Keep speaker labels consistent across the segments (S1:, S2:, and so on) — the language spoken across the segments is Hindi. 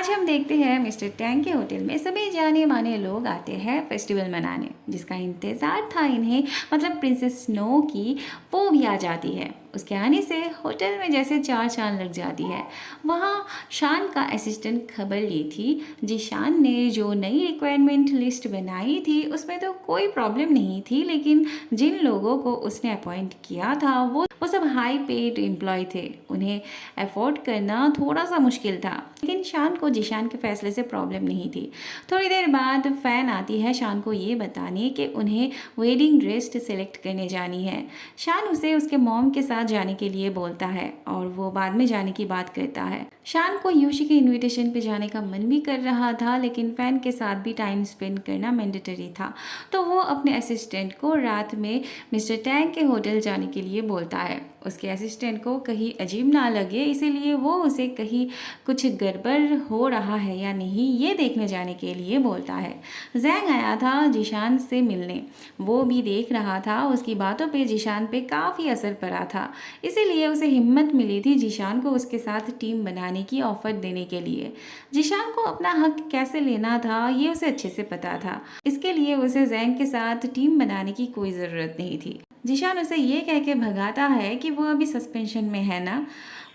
S1: आज हम देखते हैं मिस्टर टैंग के होटल में सभी जाने माने लोग आते हैं फेस्टिवल मनाने, जिसका इंतज़ार था इन्हें, मतलब प्रिंसेस स्नो की, वो भी आ जाती है। उसके आने से होटल में जैसे चार चांद लग जाती है। वहाँ शान का असिस्टेंट खबर ली थी। जीशान ने जो नई रिक्वायरमेंट लिस्ट बनाई थी उसमें तो कोई प्रॉब्लम नहीं थी, लेकिन जिन लोगों को उसने अपॉइंट किया था वो सब हाई पेड एम्प्लॉय थे। उन्हें अफोर्ड करना थोड़ा सा मुश्किल था, लेकिन शान को जीशान के फैसले से प्रॉब्लम नहीं थी। थोड़ी देर बाद फ़ैन आती है शान को ये बताने कि उन्हें वेडिंग ड्रेस सेलेक्ट करने जानी है। शान उसे उसके मॉम के साथ जाने के लिए बोलता है और वो बाद में जाने की बात करता है। शान को यूशी के इनविटेशन पे जाने का मन भी कर रहा था, लेकिन फ़ैन के साथ भी टाइम स्पेंड करना मैंडेटरी था, तो वो अपने असिस्टेंट को रात में मिस्टर टैंग के होटल जाने के लिए बोलता है। उसके असिस्टेंट को कहीं अजीब ना लगे, इसीलिए वो उसे कहीं कुछ गड़बड़ हो रहा है या नहीं ये देखने जाने के लिए बोलता है। जैंग आया था जीशान से मिलने, वो भी देख रहा था। उसकी बातों पे जीशान पे काफ़ी असर पड़ा था, इसीलिए उसे हिम्मत मिली थी जीशान को उसके साथ टीम बनाने की ऑफ़र देने के लिए। जीशान को अपना हक कैसे लेना था ये उसे अच्छे से पता था, इसके लिए उसे जैंग के साथ टीम बनाने की कोई ज़रूरत नहीं थी। जीशान उसे ये कह के भगाता है कि वो अभी सस्पेंशन में है ना।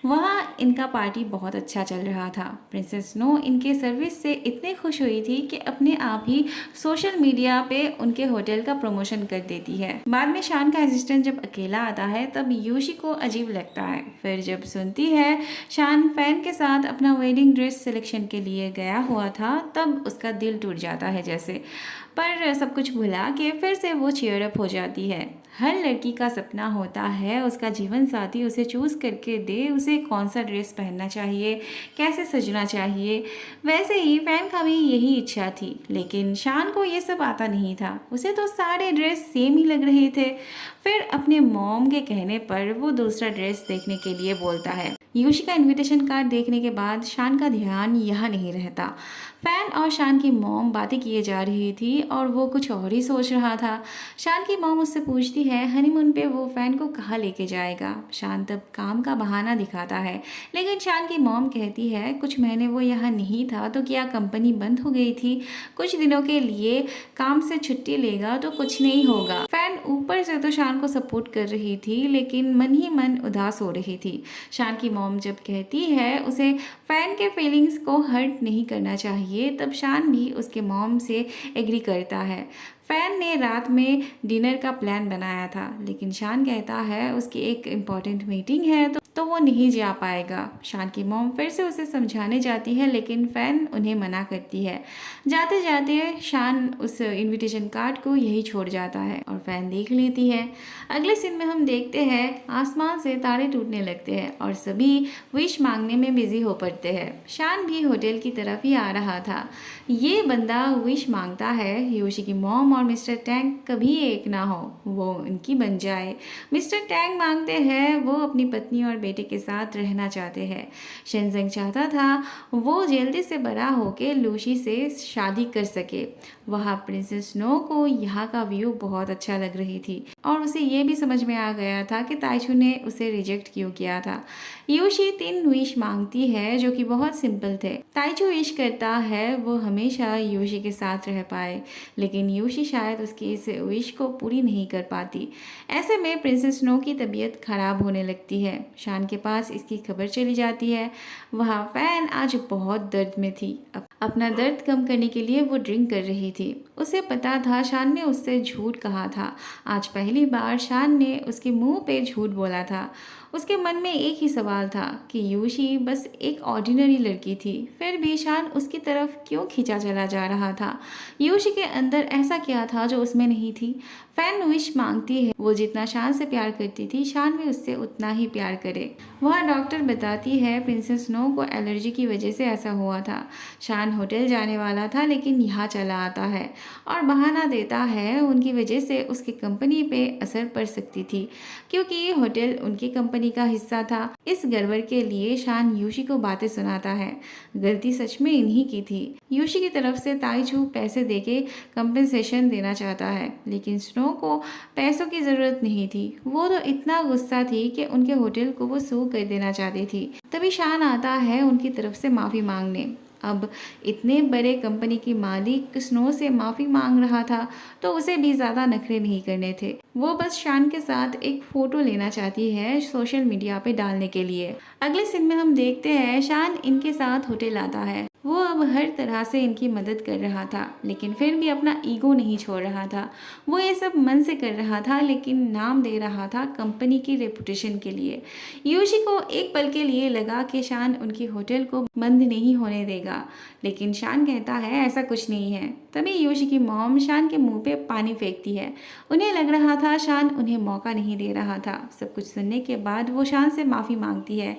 S1: वहाँ इनका पार्टी बहुत अच्छा चल रहा था। प्रिंसेस स्नो इनके सर्विस से इतनी खुश हुई थी कि अपने आप ही सोशल मीडिया पे उनके होटल का प्रमोशन कर देती है। बाद में शान का असिस्टेंट जब अकेला आता है तब यूशी को अजीब लगता है। फिर जब सुनती है शान फैन के साथ अपना वेडिंग ड्रेस सिलेक्शन के लिए गया हुआ था, तब उसका दिल टूट जाता है जैसे। पर सब कुछ भुला के फिर से वो चीयर अप हो जाती है। हर लड़की का सपना होता है उसका जीवन साथी उसे चूज़ करके दे, उसे कौन सा ड्रेस पहनना चाहिए, कैसे सजना चाहिए। वैसे ही फैन का भी यही इच्छा थी, लेकिन शान को ये सब आता नहीं था। उसे तो सारे ड्रेस सेम ही लग रहे थे। फिर अपने मॉम के कहने पर वो दूसरा ड्रेस देखने के लिए बोलता है। यूशी का इनविटेशन कार्ड देखने के बाद शान का ध्यान यहाँ नहीं रहता। फैन और शान की मॉम बातें किए जा रही थी और वो कुछ और ही सोच रहा था। शान की मॉम उससे पूछती है हनीमून पे वो फैन को कहाँ लेके जाएगा। शान तब काम का बहाना दिखाता है, लेकिन शान की मॉम कहती है कुछ महीने वो यहाँ नहीं था तो क्या कंपनी बंद हो गई थी, कुछ दिनों के लिए काम से छुट्टी लेगा तो कुछ नहीं होगा। फैन ऊपर से तो शान को सपोर्ट कर रही थी, लेकिन मन ही मन उदास हो रही थी। शान की मॉम जब कहती है उसे फैन के फीलिंग्स को हर्ट नहीं करना चाहिए, तब शान भी उसके मॉम से एग्री करता है। फैन ने रात में डिनर का प्लान बनाया था, लेकिन शान कहता है उसकी एक इम्पॉर्टेंट मीटिंग है तो वो नहीं जा पाएगा। शान की मॉम फिर से उसे समझाने जाती है, लेकिन फैन उन्हें मना करती है। जाते जाते शान उस इनविटेशन कार्ड को यही छोड़ जाता है और फैन देख लेती है। अगले सीन में हम देखते हैं आसमान से तारे टूटने लगते हैं और सभी विश मांगने में बिजी हो पड़ते हैं। शान भी होटल की तरफ ही आ रहा था। ये बंदा विश मांगता है यूशी की मॉम और मिस्टर टैंग कभी एक ना हो, वो उनकी बन जाए। मिस्टर टैंग मांगते हैं वो अपनी पत्नी और बेटे के साथ रहना चाहते हैं। शेनज़ेंग चाहता था वो जल्दी से बड़ा होकर लूशी से शादी कर सके। वहाँ प्रिंसेस स्नो को यहाँ का व्यू बहुत अच्छा लग रही थी और उसे ये भी समझ में आ गया था कि ताइचू ने उसे रिजेक्ट क्यों किया था। यूशी 3 विश मांगती है जो कि बहुत सिंपल थे। ताइचू विश करता है वो हमेशा यूशी के साथ रह पाए, लेकिन यूशी शायद उसकी इस विश को पूरी नहीं कर पाती। ऐसे में प्रिंसेस स्नो की तबीयत खराब होने लगती है। शान के पास इसकी खबर चली जाती है। वहाँ फैन आज बहुत दर्द में थी। अपना दर्द कम करने के लिए वो ड्रिंक कर रही थी। उसे पता था शान ने उससे झूठ कहा था। आज पहली बार शान ने उसके मुंह पे झूठ बोला था। उसके मन में एक ही सवाल था कि यूशी बस एक ऑर्डिनरी लड़की थी, फिर भी शान उसकी तरफ क्यों खींचा चला जा रहा था। यूशी के अंदर ऐसा क्या था जो उसमें नहीं थी। फैन विश मांगती है वो जितना शान से प्यार करती थी शान भी उससे उतना ही प्यार करे। वह डॉक्टर बताती है प्रिंसेस स्नो को एलर्जी की वजह से ऐसा हुआ था। शान होटल जाने वाला था लेकिन यहाँ चला आता है और बहाना देता है उनकी वजह से उसकी कंपनी पे असर पड़ सकती थी, क्योंकि होटल उनकी कंपनी का हिस्सा था। इस गड़बड़ के लिए शान यूशी को बातें सुनाता है। गलती सच में इन्हीं की थी। यूशी की तरफ से ताइचू पैसे देके कंपेंसेशन देना चाहता है, लेकिन स्नो को पैसों की ज़रूरत नहीं थी। वो तो इतना गुस्सा थी कि उनके होटल को वो सू कर देना चाहती थी। तभी शान आता है उनकी तरफ से माफ़ी मांगने। अब इतने बड़े कंपनी की मालिक स्नो से माफ़ी मांग रहा था तो उसे भी ज़्यादा नखरे नहीं करने थे। वो बस शान के साथ एक फ़ोटो लेना चाहती है सोशल मीडिया पे डालने के लिए। अगले सीन में हम देखते हैं शान इनके साथ होटल आता है। वो अब हर तरह से इनकी मदद कर रहा था, लेकिन फिर भी अपना ईगो नहीं छोड़ रहा था। वो ये सब मन से कर रहा था, लेकिन नाम दे रहा था कंपनी की रेपुटेशन के लिए। यूशी को एक पल के लिए लगा कि शान उनकी होटल को बंद नहीं होने देगा, लेकिन शान कहता है ऐसा कुछ नहीं है। तभी यूशी की मॉम शान के मुंह पे पानी फेंकती है। उन्हें लग रहा था शान उन्हें मौका नहीं दे रहा था। सब कुछ सुनने के बाद वो शान से माफ़ी मांगती है।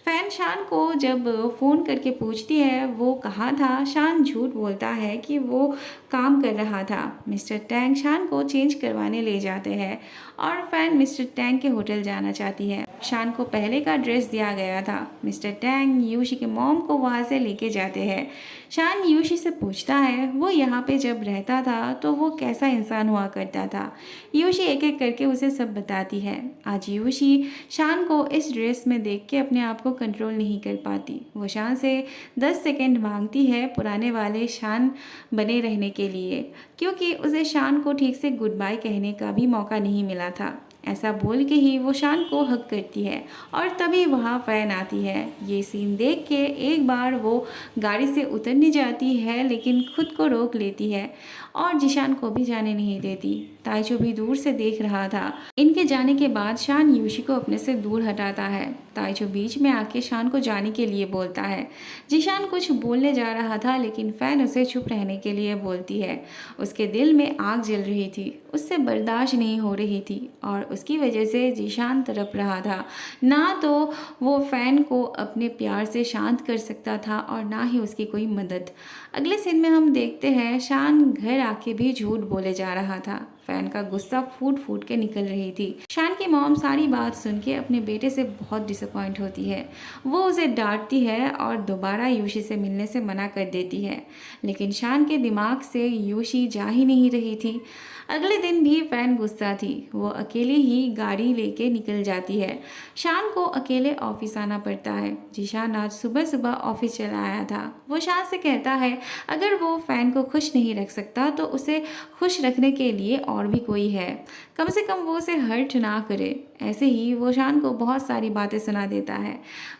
S1: फैन शान को जब फ़ोन करके पूछती है वो कहाँ था, शान झूठ बोलता है कि वो काम कर रहा था। मिस्टर टैंग शान को चेंज करवाने ले जाते हैं और फैन मिस्टर टैंग के होटल जाना चाहती है। शान को पहले का ड्रेस दिया गया था। मिस्टर टैंग यूशी के मॉम को वहाँ से लेके जाते हैं। शान यूशी से पूछता है वो यहाँ पे जब रहता था तो वो कैसा इंसान हुआ करता था। यूशी एक एक करके उसे सब बताती है। आज यूशी शान को इस ड्रेस में देख के अपने आप को कंट्रोल नहीं कर पाती। वो शान से 10 सेकंड मांगती है पुराने वाले शान बने रहने के लिए, क्योंकि उसे शान को ठीक से गुड बाय कहने का भी मौका नहीं मिला था। ऐसा बोल के ही वो शान को हक करती है और तभी वहाँ फैन आती है। ये सीन देख के एक बार वो गाड़ी से उतरने जाती है, लेकिन खुद को रोक लेती है और जिशान को भी जाने नहीं देती। ताइचो भी दूर से देख रहा था। इनके जाने के बाद शान यूशी को अपने से दूर हटाता है। ताइचो बीच में आके शान को जाने के लिए बोलता है। जिशान कुछ बोलने जा रहा था, लेकिन फैन उसे चुप रहने के लिए बोलती है। उसके दिल में आग जल रही थी, उससे बर्दाश्त नहीं हो रही थी और उसकी वजह से जिशान तड़प रहा था। ना तो वो फैन को अपने प्यार से शांत कर सकता था और ना ही उसकी कोई मदद। अगले सीन में हम देखते हैं शान घर आके भी झूठ बोले जा रहा था। फैन का गुस्सा फूट फूट के निकल रही थी। शान की मॉम सारी बात सुन के अपने बेटे से बहुत डिसअपॉइंट होती है। वो उसे डांटती है और दोबारा यूशी से मिलने से मना कर देती है, लेकिन शान के दिमाग से यूशी जा ही नहीं रही थी। अगले दिन भी फैन गुस्सा थी। वो अकेले ही गाड़ी लेके निकल जाती है। शान को अकेले ऑफिस आना पड़ता है। जिशान आज सुबह सुबह ऑफिस चला आया था। वो शान से कहता है अगर वो फैन को खुश नहीं रख सकता तो उसे खुश रखने के लिए और भी कोई है, कम से कम वो उसे हर्ट ना करे। ऐसे ही वो शान को बहुत सारी बातें सुना देता है।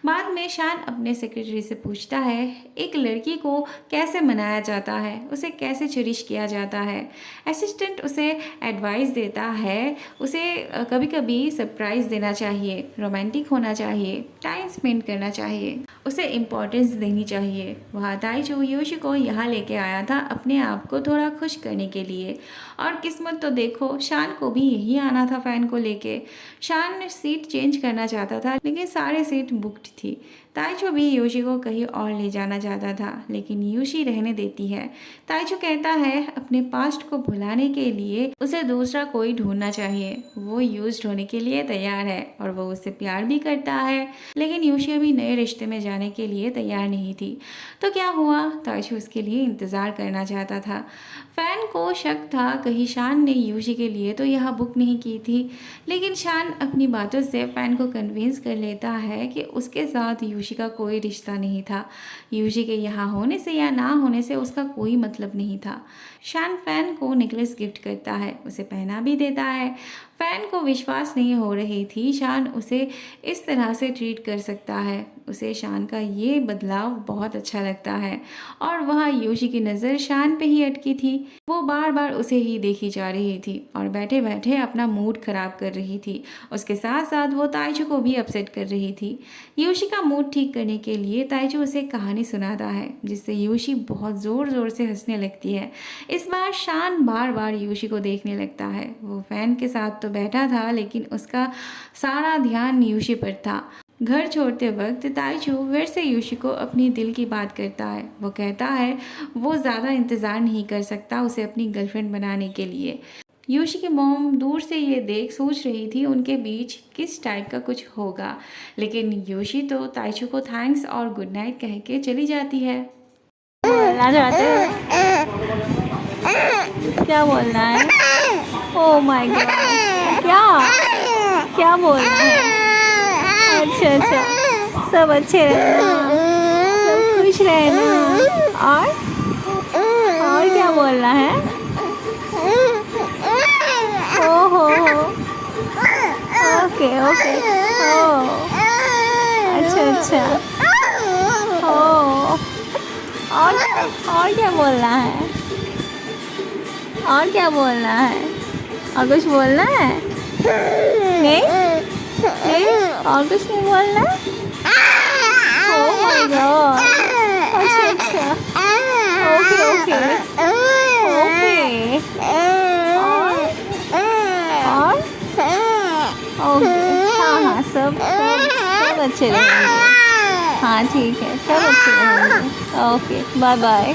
S1: बाद में शान अपने सेक्रेटरी से पूछता है एक लड़की को कैसे मनाया जाता है, उसे कैसे चेरिश किया जाता है। असिस्टेंट उसे एडवाइस देता है उसे कभी कभी सरप्राइज़ देना चाहिए, रोमांटिक होना चाहिए, टाइम स्पेंड करना चाहिए, उसे इम्पोर्टेंस देनी चाहिए। वहाँ ताइचो यूशी को यहाँ लेके आया था अपने आप को थोड़ा खुश करने के लिए, और किस्मत तो देखो शान को भी यही आना था फैन को लेके। शान सीट चेंज करना चाहता था, लेकिन सारे सीट बुक्ड थी। ताइचो भी यूशी को कहीं और ले जाना चाहता था, लेकिन यूशी रहने देती है। ताइचो कहता है अपने पास्ट को भुलाने के लिए उसे दूसरा कोई ढूंढना चाहिए। वो यूज्ड होने के लिए तैयार है और वो उससे प्यार भी करता है, लेकिन यूशी अभी नए रिश्ते में जाने के लिए तैयार नहीं थी। तो क्या हुआ, ताइचो उसके लिए इंतज़ार करना चाहता था। फैन को शक था कहीं शान ने यूशी के लिए तो यह बुक नहीं की थी, लेकिन शान अपनी बातों से फैन को कन्विंस कर लेता है कि उसके साथ यूशी का कोई रिश्ता नहीं था। यूशी के यहाँ होने से या ना होने से उसका कोई मतलब नहीं था। शान फैन को नेकलेस गिफ्ट करता है, उसे पहना भी देता है। फैन को विश्वास नहीं हो रही थी शान उसे इस तरह से ट्रीट कर सकता है। उसे शान का ये बदलाव बहुत अच्छा लगता है और वहाँ यूशी की नज़र शान पे ही अटकी थी। वो बार बार उसे ही देखी जा रही थी और बैठे बैठे अपना मूड खराब कर रही थी। उसके साथ साथ वो ताइचो को भी अपसेट कर रही थी। यूशी का मूड ठीक करने के लिए ताइचो उसे कहानी सुनाता है, जिससे यूशी बहुत ज़ोर ज़ोर से हंसने लगती है। इस बार शान बार बार यूशी को देखने लगता है। वो फैन के साथ तो बैठा था, लेकिन उसका सारा ध्यान यूशी पर था। घर छोड़ते वक्त ताइचो फिर से यूशी को अपनी दिल की बात करता है। वो कहता है वो ज़्यादा इंतज़ार नहीं कर सकता उसे अपनी गर्लफ्रेंड बनाने के लिए। यूशी की मॉम दूर से ये देख सोच रही थी उनके बीच किस टाइप का कुछ होगा, लेकिन यूशी तो ताइचो को थैंक्स और गुड नाइट कह के चली जाती है। बोलना चाहते हो? क्या बोलना है? ओह माय गॉड, क्या क्या बोलना है? अच्छा अच्छा, सब अच्छे रहना, सब खुश रहना। Okay okay. ओ अच्छा अच्छा। ओ और क्या बोलना है? और क्या बोलना है? और कुछ बोलना है? नहीं नहीं, और कुछ नहीं बोलना? Oh my God. अच्छा अच्छा। Okay okay okay. और ओके। हाँ हाँ, सब सब सब अच्छे रहेंगे। हाँ ठीक है, सब अच्छे रहेंगे। Okay bye bye.